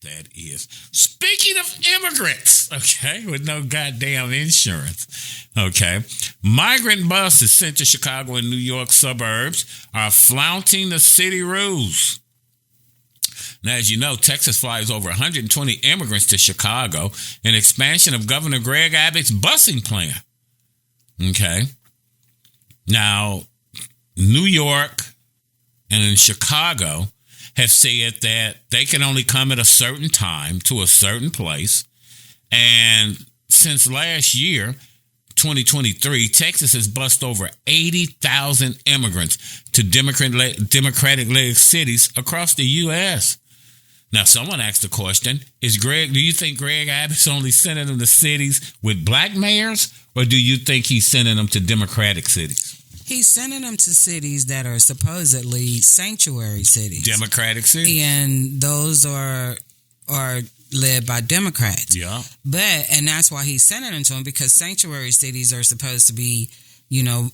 That is. Speaking of immigrants, okay, with no goddamn insurance, okay, migrant buses sent to Chicago and New York suburbs are flouting the city rules. Now, as you know, Texas flies over 120 immigrants to Chicago, an expansion of Governor Greg Abbott's busing plan. Okay. Now, New York and Chicago have said that they can only come at a certain time to a certain place. And since last year, 2023, Texas has bused over 80,000 immigrants to Democratic-led cities across the U.S. Now, someone asked the question, do you think Greg Abbott's only sending them to cities with black mayors, or do you think he's sending them to Democratic cities? He's sending them to cities that are supposedly sanctuary cities. Democratic cities. And those are led by Democrats. Yeah. And that's why he's sending them to them, because sanctuary cities are supposed to be,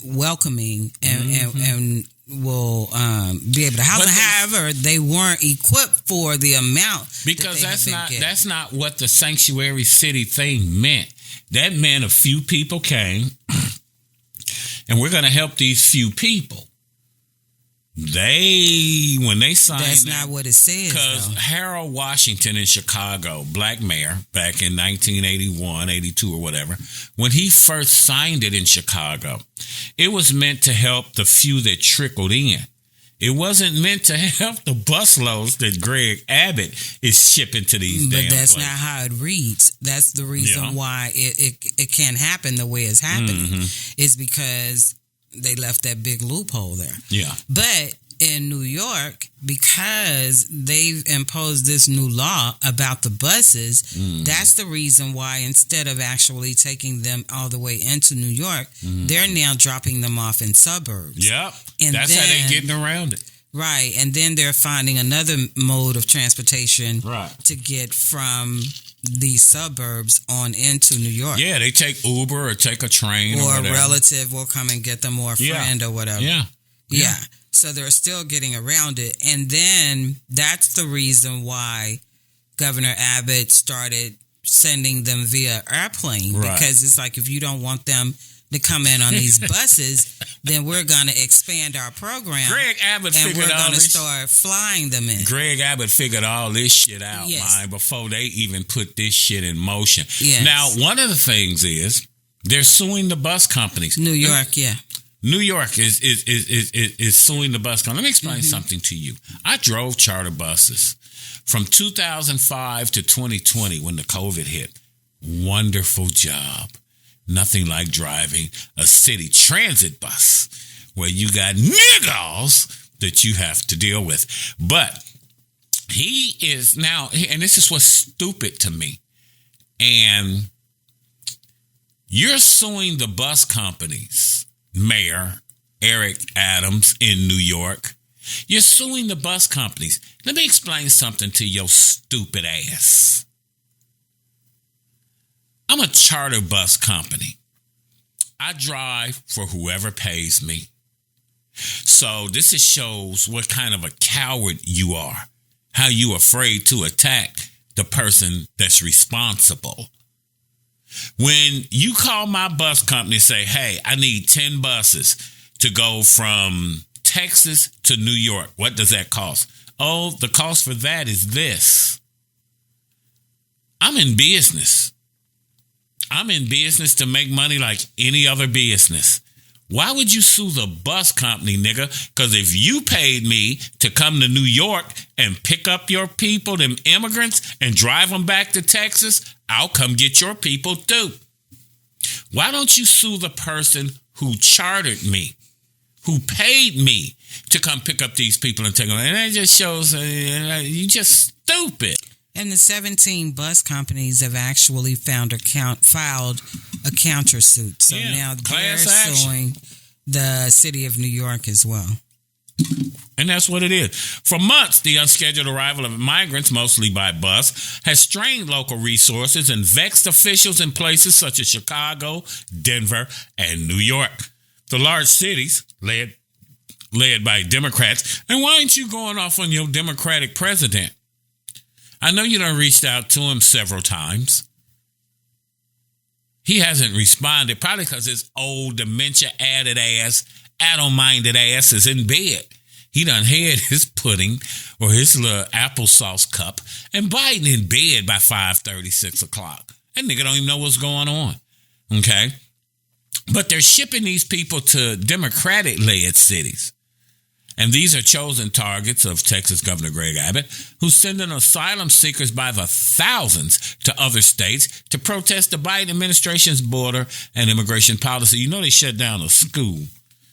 welcoming and will be able to house them. However, they weren't equipped for the amount. Because that's not what the sanctuary city thing meant. That meant a few people came. And we're going to help these few people. When they signed that's not what it says. Because Harold Washington in Chicago, black mayor, back in 1981, 82 or whatever, when he first signed it in Chicago, it was meant to help the few that trickled in. It wasn't meant to help the busloads that Greg Abbott is shipping to these damn places. But that's not how it reads. That's the reason why it can't happen the way it's happening. Is because they left that big loophole there. Yeah. But in New York, because they've imposed this new law about the buses, that's the reason why instead of actually taking them all the way into New York, they're now dropping them off in suburbs. Yep. That's how they're getting around it. Right. And then they're finding another mode of transportation to get from these suburbs on into New York. Yeah, they take Uber or take a train or whatever. A relative will come and get them, or a friend or whatever. Yeah. So they're still getting around it. And then that's the reason why Governor Abbott started sending them via airplane. Because it's like, if you don't want them to come in on these buses, then we're going to expand our program. Greg Abbott and we're going to start flying them in. Greg Abbott figured all this shit out, before they even put this shit in motion. Yes. Now, one of the things is they're suing the bus companies. New York, New York is suing the bus company. Let me explain something to you. I drove charter buses from 2005 to 2020 when the COVID hit. Wonderful job. Nothing like driving a city transit bus where you got niggles that you have to deal with. But he is now, and this is what's stupid to me, and you're suing the bus companies, Mayor Eric Adams in New York. You're suing the bus companies. Let me explain something to your stupid ass. I'm a charter bus company. I drive for whoever pays me. So this shows what kind of a coward you are. How you afraid to attack the person that's responsible. When you call my bus company and say, hey, I need 10 buses to go from Texas to New York, what does that cost? Oh, the cost for that is this. I'm in business. I'm in business to make money like any other business. Why would you sue the bus company, nigga? Because if you paid me to come to New York and pick up your people, them immigrants, and drive them back to Texas, I'll come get your people too. Why don't you sue the person who chartered me, who paid me to come pick up these people and take them? And that just shows you just stupid. And the 17 bus companies have actually filed a countersuit. So now they're suing the city of New York as well. And that's what it is. For months, the unscheduled arrival of migrants, mostly by bus, has strained local resources and vexed officials in places such as Chicago, Denver, and New York. The large cities, led by Democrats. And why aren't you going off on your Democratic president? I know you done reached out to him several times. He hasn't responded, probably because his old dementia-added ass, adult-minded ass is in bed. He done had his pudding or his little applesauce cup and Biden in bed by 5:30, 6 o'clock. That nigga don't even know what's going on. Okay? But they're shipping these people to Democratic-led cities. And these are chosen targets of Texas Governor Greg Abbott, who's sending asylum seekers by the thousands to other states to protest the Biden administration's border and immigration policy. You know they shut down a school,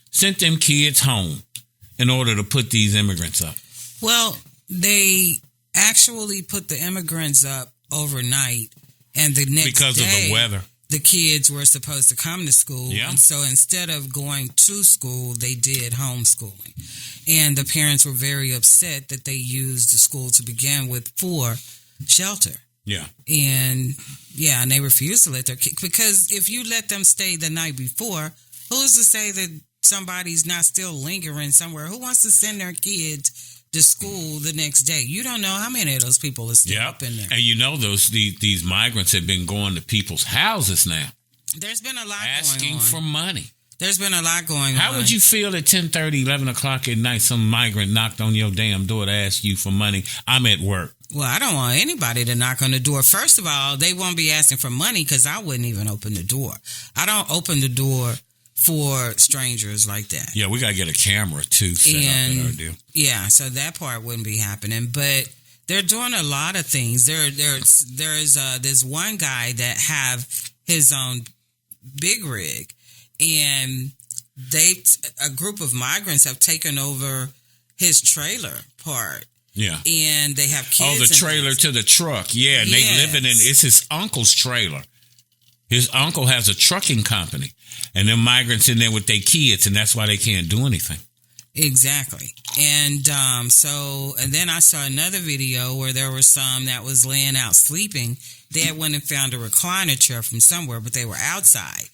sent them kids home in order to put these immigrants up. Well, they actually put the immigrants up overnight, and the next because day, of the weather. The kids were supposed to come to school. Yeah. And so instead of going to school, they did homeschooling. And the parents were very upset that they used the school to begin with for shelter. Yeah. And they refused to let their kids, because if you let them stay the night before, who's to say that somebody's not still lingering somewhere? Who wants to send their kids to school the next day? You don't know how many of those people are still up in there. And you know these migrants have been going to people's houses now. There's been a lot asking going on. for money. There's been a lot going on. How would you feel at 10:30, 11 o'clock at night, some migrant knocked on your damn door to ask you for money? I'm at work. Well, I don't want anybody to knock on the door. First of all, they won't be asking for money because I wouldn't even open the door. I don't open the door for strangers like that. Yeah, we got to get a camera, too, set up at our deal. Yeah, so that part wouldn't be happening. But they're doing a lot of things. There's this one guy that have his own big rig, and a group of migrants have taken over his trailer part. Yeah. And they have kids. Oh, the trailer to the truck. Yeah, and they living in, it's his uncle's trailer. His uncle has a trucking company, and them migrants in there with their kids, and that's why they can't do anything. Exactly. And and then I saw another video where there were some that was laying out sleeping. They had went and found a recliner chair from somewhere, but they were outside.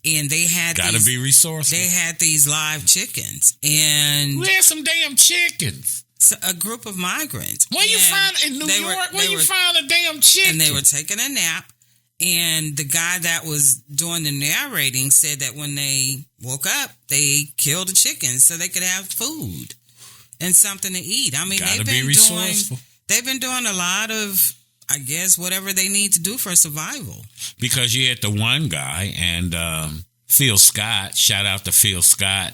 And they had gotta be resourceful. They had these live chickens. And we had some damn chickens. So a group of migrants. Where you find in New York? Where you find a damn chicken? And they were taking a nap. And the guy that was doing the narrating said that when they woke up, they killed the chickens so they could have food and something to eat. I mean, they've been doing a lot of, I guess, whatever they need to do for survival. Because you had the one guy and Phil Scott, shout out to Phil Scott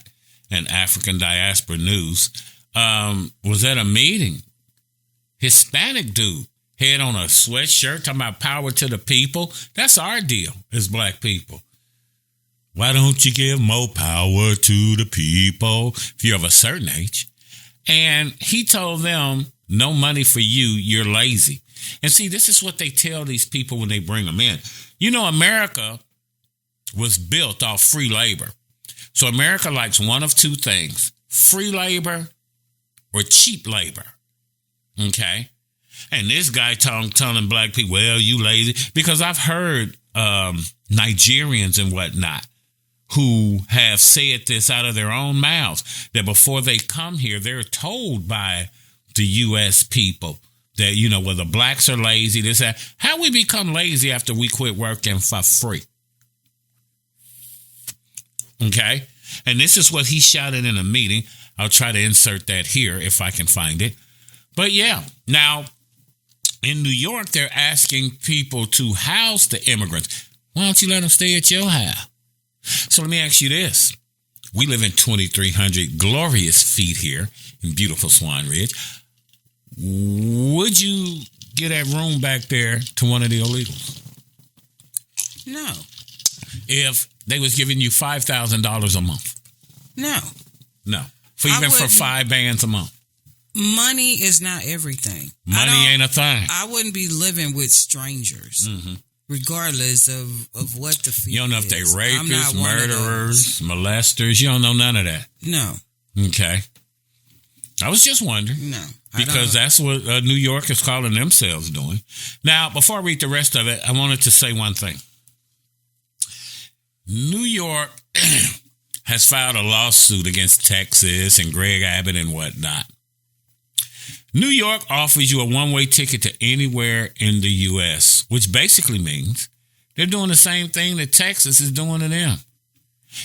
and African Diaspora News, was at a meeting. Hispanic dude. Head on a sweatshirt, talking about power to the people. That's our deal as black people. Why don't you give more power to the people if you're of a certain age? And he told them, no money for you, you're lazy. And see, this is what they tell these people when they bring them in. You know, America was built off free labor. So America likes one of two things, free labor or cheap labor. Okay? And this guy telling black people, well, you lazy. Because I've heard Nigerians and whatnot who have said this out of their own mouths, that before they come here, they're told by the U.S. people that, you know, well, the blacks are lazy, this, that. How we become lazy after we quit working for free? Okay? And this is what he shouted in a meeting. I'll try to insert that here if I can find it. But yeah, now, in New York, they're asking people to house the immigrants. Why don't you let them stay at your house? So let me ask you this. We live in 2,300 glorious feet here in beautiful Swan Ridge. Would you give that room back there to one of the illegals? No. If they was giving you $5,000 a month? No. For 5 bands a month? Money is not everything. Money ain't a thing. I wouldn't be living with strangers, regardless of what the fee is. You don't know if they rapists, murderers, molesters. You don't know none of that. No. Okay. I was just wondering. No. Because that's what New York is calling themselves doing. Now, before I read the rest of it, I wanted to say one thing. New York has filed a lawsuit against Texas and Greg Abbott and whatnot. New York offers you a one-way ticket to anywhere in the U.S., which basically means they're doing the same thing that Texas is doing to them.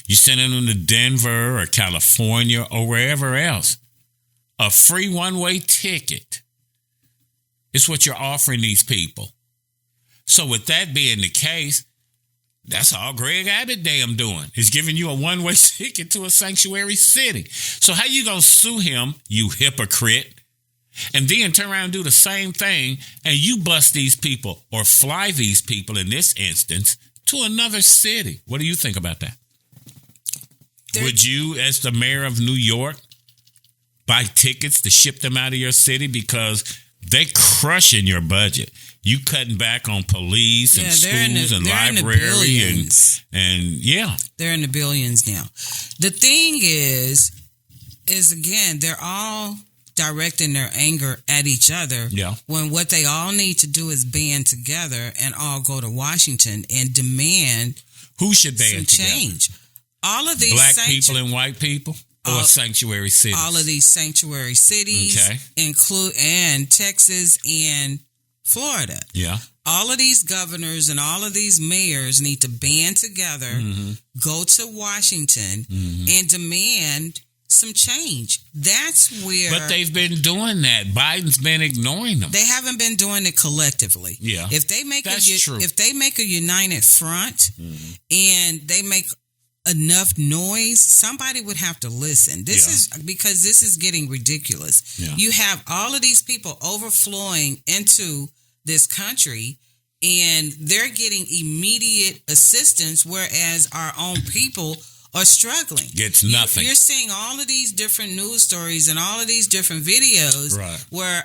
You're sending them to Denver or California or wherever else. A free one-way ticket is what you're offering these people. So with that being the case, that's all Greg Abbott damn doing, is giving you a one-way ticket to a sanctuary city. So how you going to sue him, you hypocrite, and then turn around and do the same thing, and you bust these people or fly these people, in this instance, to another city? What do you think about that? Would you, as the mayor of New York, buy tickets to ship them out of your city because they crushing your budget? You cutting back on police and schools and library and yeah. They're in the billions now. The thing is again, they're all directing their anger at each other. Yeah. When what they all need to do is band together and all go to Washington and demand who should band some change. Together? All of these black people and white people, or sanctuary cities. All of these sanctuary cities, and Texas and Florida. Yeah. All of these governors and all of these mayors need to band together, go to Washington, and demand some change. That's where... But they've been doing that. Biden's been ignoring them. They haven't been doing it collectively. Yeah. If they make true. If they make a united front and they make enough noise, somebody would have to listen. This is because this is getting ridiculous. Yeah. You have all of these people overflowing into this country and they're getting immediate assistance, whereas our own people are struggling. Gets nothing. You're seeing all of these different news stories and all of these different videos where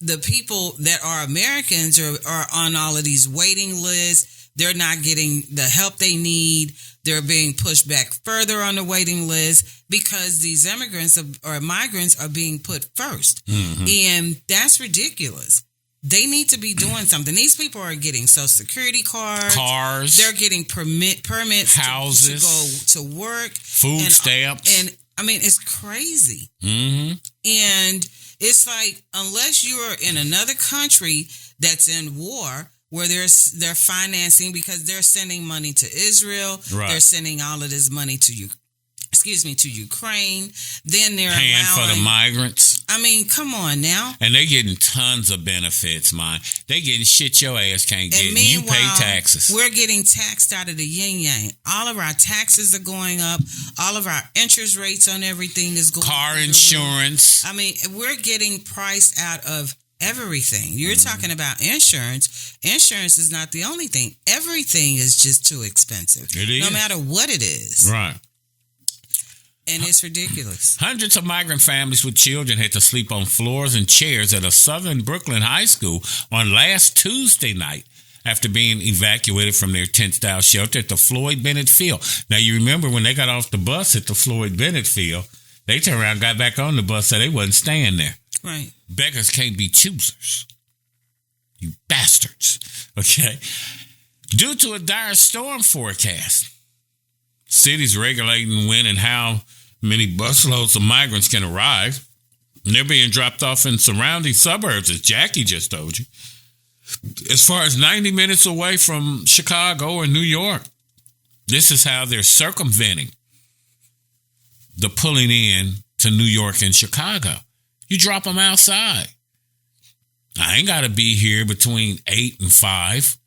the people that are Americans are on all of these waiting lists. They're not getting the help they need. They're being pushed back further on the waiting list because these immigrants or migrants are being put first. And that's ridiculous. They need to be doing something. These people are getting Social Security cars. They're getting permits, houses, to go to work, food stamps. And I mean, it's crazy. And it's like, unless you're in another country that's in war, where they're financing, because they're sending money to Israel, they're sending all of this money to Ukraine. Then they're paying for the migrants. I mean, come on now. And they're getting tons of benefits, man. They're getting shit your ass can't get. And you pay taxes. We're getting taxed out of the yin yang. All of our taxes are going up. All of our interest rates on everything is going up. Car insurance. I mean, we're getting priced out of everything. You're talking about insurance. Insurance is not the only thing. Everything is just too expensive. It is. No matter what it is. Right. And it's ridiculous. Hundreds of migrant families with children had to sleep on floors and chairs at a southern Brooklyn high school on last Tuesday night after being evacuated from their tent-style shelter at the Floyd Bennett Field. Now, you remember when they got off the bus at the Floyd Bennett Field, they turned around and got back on the bus, so they wasn't staying there. Right. Beggars can't be choosers. You bastards. Okay? Due to a dire storm forecast, cities regulating when and how many busloads of migrants can arrive, and they're being dropped off in surrounding suburbs, as Jackie just told you, as far as 90 minutes away from Chicago or New York. This is how they're circumventing the pulling in to New York and Chicago. You drop them outside. I ain't got to be here between 8 and 5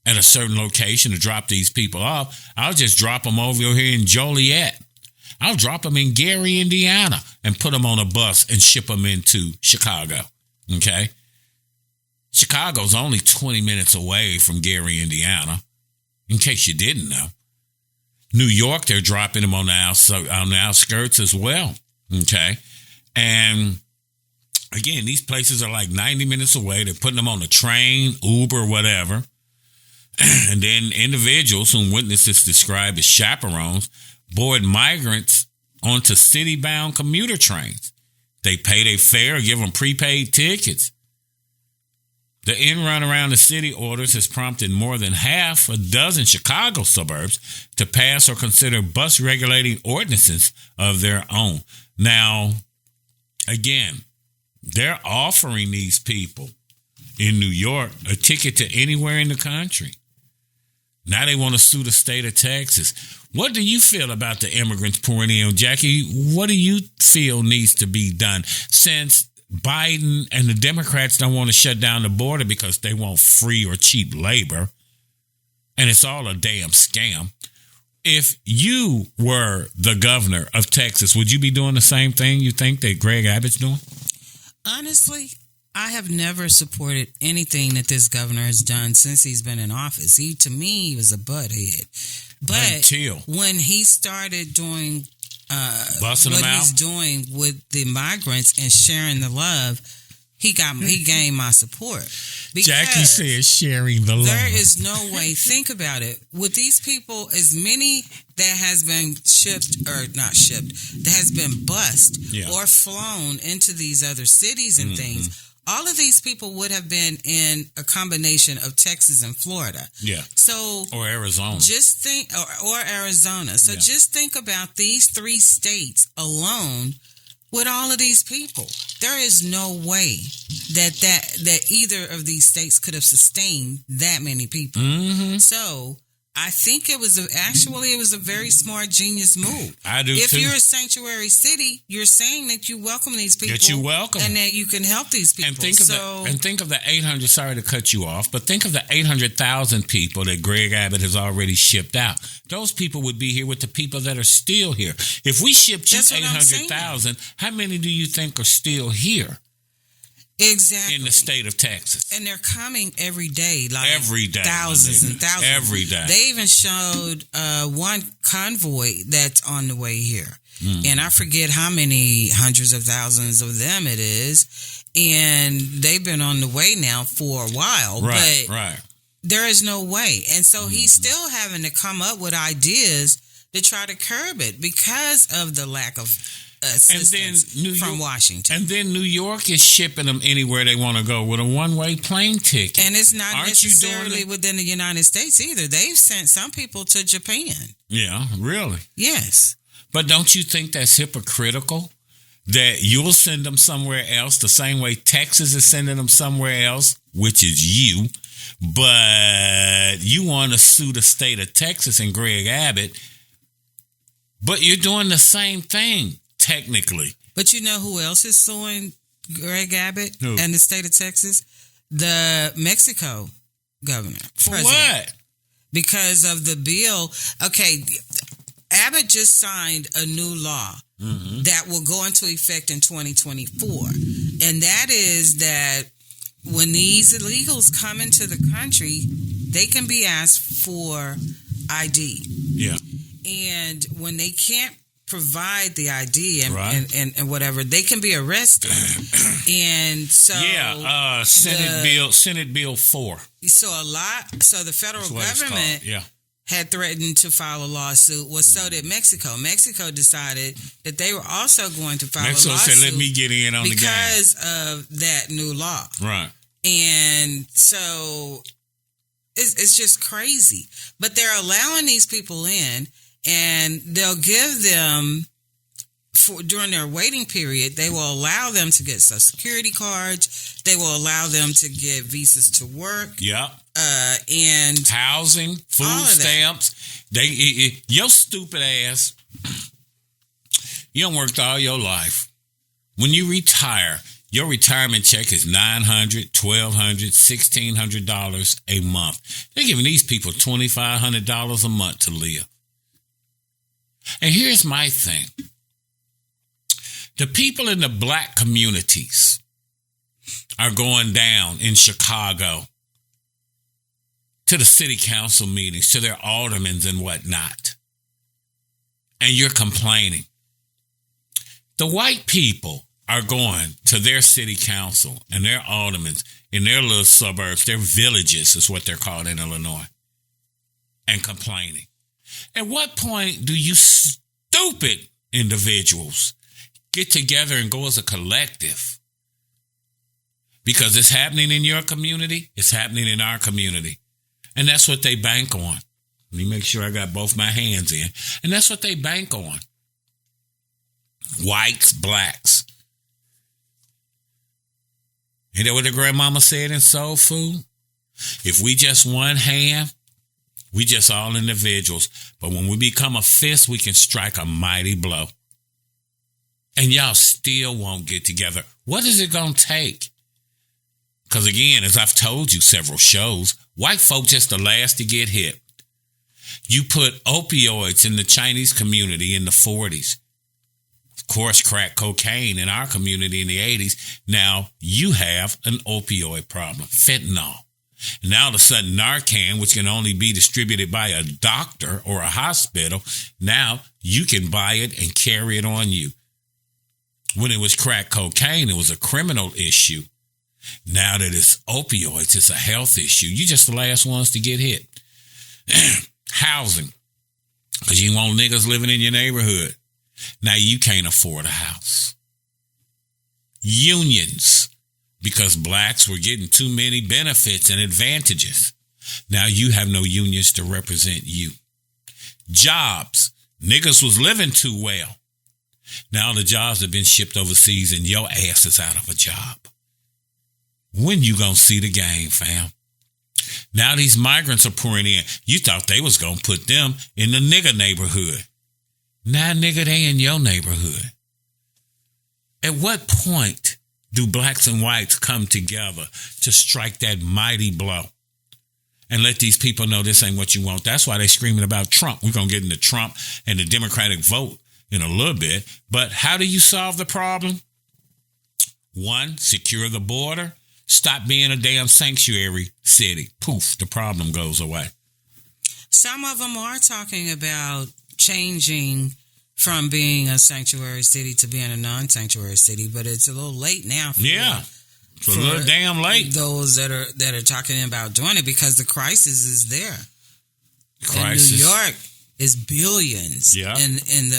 at a certain location to drop these people off. I'll just drop them over here in Joliet. I'll drop them in Gary, Indiana, and put them on a bus and ship them into Chicago. Okay? Chicago's only 20 minutes away from Gary, Indiana, in case you didn't know. New York, they're dropping them on the outskirts as well. Okay? And again, these places are like 90 minutes away. They're putting them on a train, Uber, whatever. And then individuals whom witnesses describe as chaperones board migrants onto city-bound commuter trains. They pay their fare or give them prepaid tickets. The in-run around the city orders has prompted more than half a dozen Chicago suburbs to pass or consider bus regulating ordinances of their own. Now, again, They're offering these people in New York a ticket to anywhere in the country. Now they want to sue the state of Texas. What do you feel about the immigrants pouring in? Jackie, what do you feel needs to be done since Biden and the Democrats don't want to shut down the border because they want free or cheap labor, and it's all a damn scam? If you were the governor of Texas, would you be doing the same thing you think that Greg Abbott's doing? Honestly, I have never supported anything that this governor has done since he's been in office. To me, he was a butthead. But when he started doing busting what them out, he's doing with the migrants and sharing the love, he gained my support. Jackie says sharing the love. There is no way. Think about it. With these people, as many that has been that has been bused or flown into these other cities and things, all of these people would have been in a combination of Texas and Florida. Yeah. So or Arizona. Just think, or Arizona. So just think about these three states alone. With all of these people, there is no way that either of these states could have sustained that many people. So I think it was a very smart, genius move. I do if too. You're a sanctuary city, you're saying that you welcome these people. That you welcome. And that you can help these people. And think of the 800, sorry to cut you off, but think of the 800,000 people that Greg Abbott has already shipped out. Those people would be here with the people that are still here. If we shipped you 800,000, how many do you think are still here? Exactly. In the state of Texas. And they're coming every day. Every day. Thousands and thousands. Every day. They even showed one convoy that's on the way here. And I forget how many hundreds of thousands of them it is. And they've been on the way now for a while. Right. There is no way. And so he's still having to come up with ideas to try to curb it because of the lack of assistance from Washington. And then New York is shipping them anywhere they want to go with a one-way plane ticket. And it's not necessarily within the United States either. They've sent some people to Japan. Yeah, really? Yes. But don't you think that's hypocritical? That you'll send them somewhere else the same way Texas is sending them somewhere else, which is you. But you want to sue the state of Texas and Greg Abbott. But you're doing the same thing. Technically. But you know who else is suing Greg Abbott and the state of Texas? The Mexico governor. For president. What? Because of the bill. Okay, Abbott just signed a new law that will go into effect in 2024. And that is that when these illegals come into the country, they can be asked for ID. Yeah. And when they can't provide the ID and whatever, they can be arrested. And so Senate Bill 4. So the federal government had threatened to file a lawsuit. Well, so did Mexico. Mexico decided that they were also going to file a lawsuit. Mexico said, let me get in on the game. Because of that new law. Right. And so it's just crazy. But they're allowing these people in. And they'll give them, during their waiting period, they will allow them to get Social Security cards. They will allow them to get visas to work. Yep. And housing, food stamps. Your stupid ass, you done worked all your life. When you retire, your retirement check is $900, $1,200, $1,600 a month. They're giving these people $2,500 a month to live. And here's my thing. The people in the black communities are going down in Chicago to the city council meetings, to their aldermen and whatnot. And you're complaining. The white people are going to their city council and their aldermen in their little suburbs, their villages is what they're called in Illinois, and complaining. At what point do you stupid individuals get together and go as a collective? Because it's happening in your community, it's happening in our community. And that's what they bank on. Let me make sure I got both my hands in. And that's what they bank on. Whites, blacks. Ain't that what the grandmama said in Soul Food? If we just one hand, we just all individuals. But when we become a fist, we can strike a mighty blow. And y'all still won't get together. What is it going to take? Because again, as I've told you several shows, white folk just the last to get hit. You put opioids in the Chinese community in the 40s. Of course, crack cocaine in our community in the 80s. Now you have an opioid problem, fentanyl. And now all of a sudden, Narcan, which can only be distributed by a doctor or a hospital, now you can buy it and carry it on you. When it was crack cocaine, it was a criminal issue. Now that it's opioids, it's a health issue. You're just the last ones to get hit. Housing, because you want niggas living in your neighborhood. Now you can't afford a house. Unions, because blacks were getting too many benefits and advantages. Now you have no unions to represent you. Jobs, niggas was living too well. Now the jobs have been shipped overseas and your ass is out of a job. When you gonna see the game, fam? Now these migrants are pouring in. You thought they was gonna put them in the nigger neighborhood. Now, nigga, they in your neighborhood. At what point do blacks and whites come together to strike that mighty blow and let these people know this ain't what you want? That's why they screaming about Trump. We're gonna get into Trump and the Democratic vote in a little bit. But how do you solve the problem? One, secure the border. Stop being a damn sanctuary city. Poof, the problem goes away. Some of them are talking about changing from being a sanctuary city to being a non-sanctuary city, but it's a little late now. It's a little damn late. Those that are talking about doing it, because the crisis is there. Crisis. And New York is billions in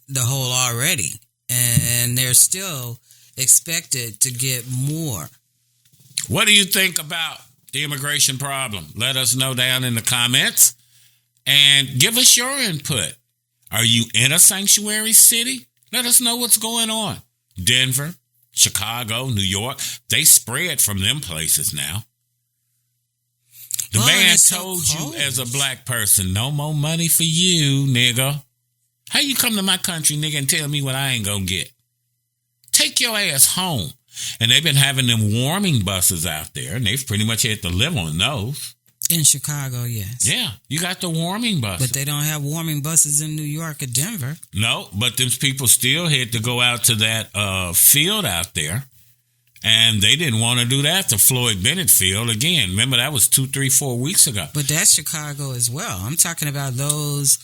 the hole already, and they're still expected to get more. What do you think about the immigration problem? Let us know down in the comments and give us your input. Are you in a sanctuary city? Let us know what's going on. Denver, Chicago, New York, they spread from them places now. The man told you as a black person, no more money for you, nigga. How you come to my country, nigga, and tell me what I ain't gonna get? Take your ass home. And they've been having them warming buses out there, and they've pretty much had to live on those. In Chicago, yes. Yeah, you got the warming buses. But they don't have warming buses in New York or Denver. No, but them people still had to go out to that field out there, and they didn't want to do that, the Floyd Bennett field. Again, remember that was 2, 3, 4 weeks ago. But that's Chicago as well. I'm talking about those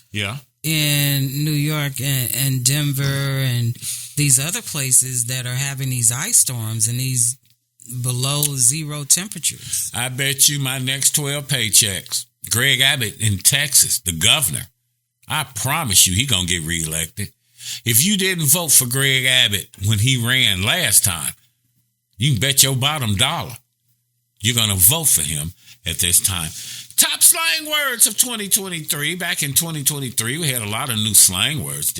in New York and Denver and these other places that are having these ice storms and these below zero temperatures. I bet you my next 12 paychecks, Greg Abbott in Texas, the governor, I promise you he gonna get reelected. If you didn't vote for Greg Abbott when he ran last time, you can bet your bottom dollar you're gonna vote for him at this time. Top slang words of 2023. Back in 2023, we had a lot of new slang words.